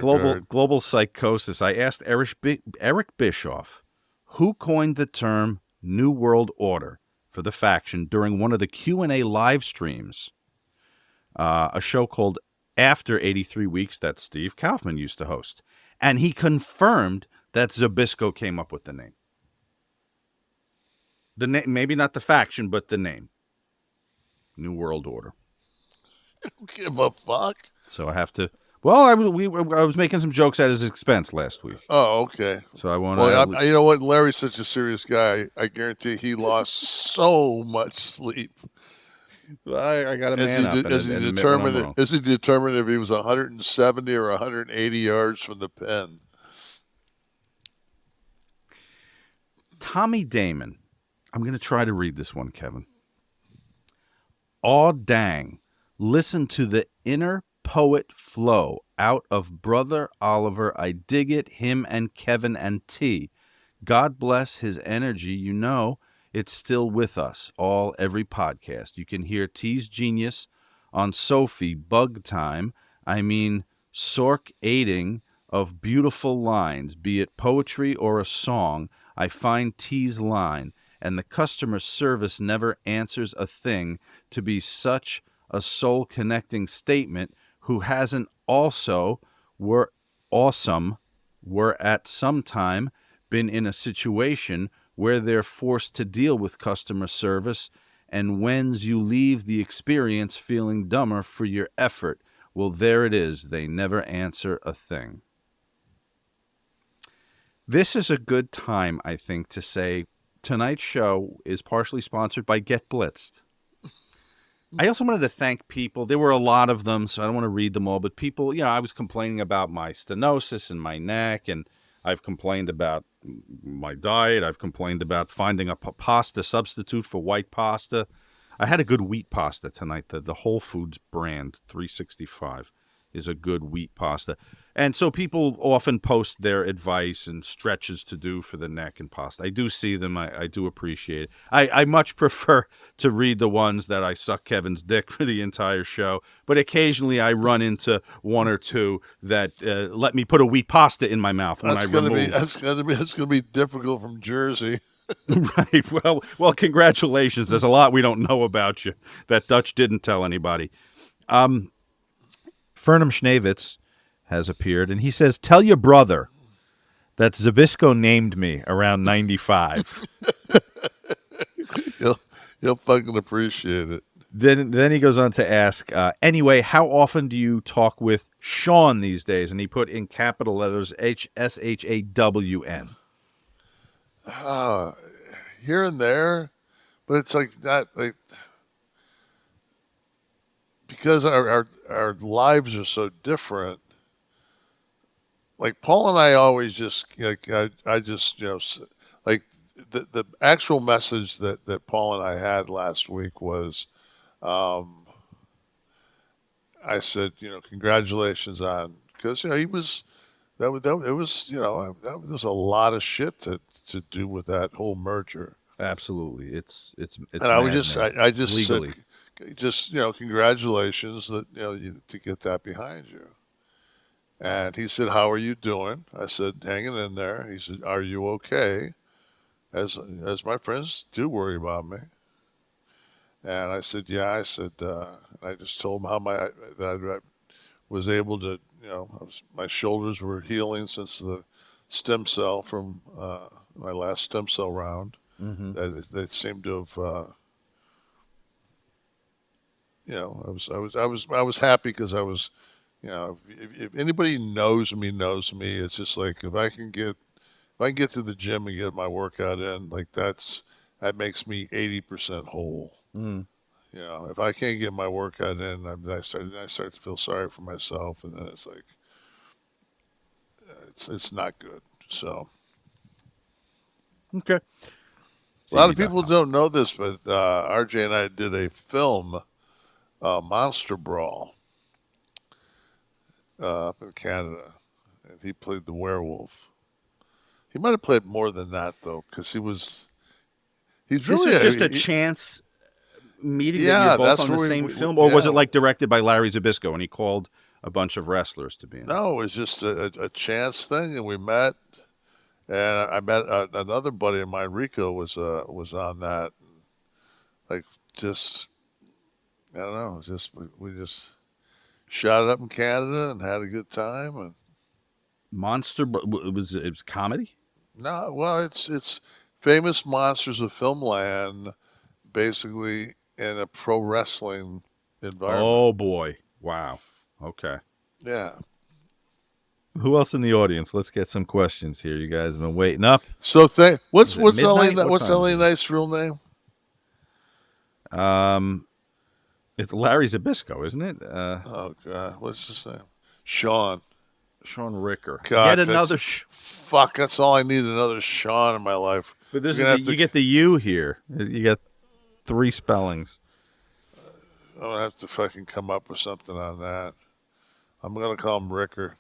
Global psychosis. I asked Eric Bischoff who coined the term New World Order for the faction during one of the Q&A live streams, a show called After 83 Weeks that Steve Kaufman used to host. And he confirmed that Zybyszko came up with the name. The name, maybe not the faction, but the name. New World Order. I don't give a fuck. So I have to. Well, I was making some jokes at his expense last week. Oh, okay. So I want to. Well, you know what? Larry's such a serious guy. I guarantee he lost so much sleep. Well, I got a man up. Is he determined if he was 170 or 180 yards from the pen? Tommy Damon. I'm going to try to read this one, Kevin. Aw dang. Listen to the inner poet flow out of Brother Oliver. I dig it, him and Kevin and T. God bless his energy. You know, it's still with us every podcast. You can hear T's genius on Sophie Bug Time. I mean, Sork aiding of beautiful lines, be it poetry or a song. I find T's line, and the customer service never answers a thing to be such a soul-connecting statement. Who hasn't also were at some time been in a situation where they're forced to deal with customer service, and whens you leave the experience feeling dumber for your effort. Well, there it is. They never answer a thing. This is a good time, I think, to say tonight's show is partially sponsored by Get Blitzed. I also wanted to thank people. There were a lot of them, so I don't want to read them all. But people, I was complaining about my stenosis in my neck, and I've complained about my diet. I've complained about finding a pasta substitute for white pasta. I had a good wheat pasta tonight. The Whole Foods brand 365 is a good wheat pasta. And so people often post their advice and stretches to do for the neck and pasta. I do see them. I do appreciate it. I much prefer to read the ones that I suck Kevin's dick for the entire show. But occasionally I run into one or two that let me put a wheat pasta in my mouth when I remove. That's going to be difficult from Jersey. Right. Well, congratulations. There's a lot we don't know about you that Dutch didn't tell anybody. Fernum Schnavitz has appeared, and he says, tell your brother that Zybyszko named me around 95. He'll fucking appreciate it. Then he goes on to ask, anyway, how often do you talk with Sean these days? And he put in capital letters SHAWN. Here and there, but it's like that, like, because our lives are so different. Like Paul and I always just I just like the actual message that Paul and I had last week was, I said congratulations on, because he was that it was that was a lot of shit to do with that whole merger. Absolutely, it's and I just legally. Said, just congratulations that to get that behind you. And he said, how are you doing? I said, hanging in there. He said, are you okay? As my friends do worry about me. And I said, yeah. I said, I just told him how I was able to, my shoulders were healing since the stem cell from my last stem cell round. Mm-hmm. That seemed to have, I was happy because I was, if anybody knows me, it's just like if I can get to the gym and get my workout in, like that makes me 80% whole. Mm. If I can't get my workout in, I start to feel sorry for myself, and then it's like it's not good. So okay. A lot of people don't know this, but RJ and I did a film, Monster Brawl, up in Canada, and he played the werewolf. He might have played more than that though, because he's really. This is just a chance meeting that you're both on the same film, or was it like directed by Larry Zybyszko and he called a bunch of wrestlers to be in it. No, it was just a chance thing, and we met. And I met another buddy of mine, Rico, was on that. Like, just, I don't know, just we just shot it up in Canada and had a good time. And Monster, but it was comedy. no, well, it's famous monsters of filmland, basically in a pro wrestling environment. Oh boy! Wow. Okay. Yeah. Who else in the audience? Let's get some questions here. You guys have been waiting up. So what's midnight? What what's time LA is it? Knight's real name? It's Larry Zybyszko, isn't it? Oh God, what's his name? Sean. Sean Ricker. God, Yet another. Fuck, that's all I need. Another Sean in my life. But this is you get the U here. You get 3 spellings. I'm gonna have to fucking come up with something on that. I'm gonna call him Ricker.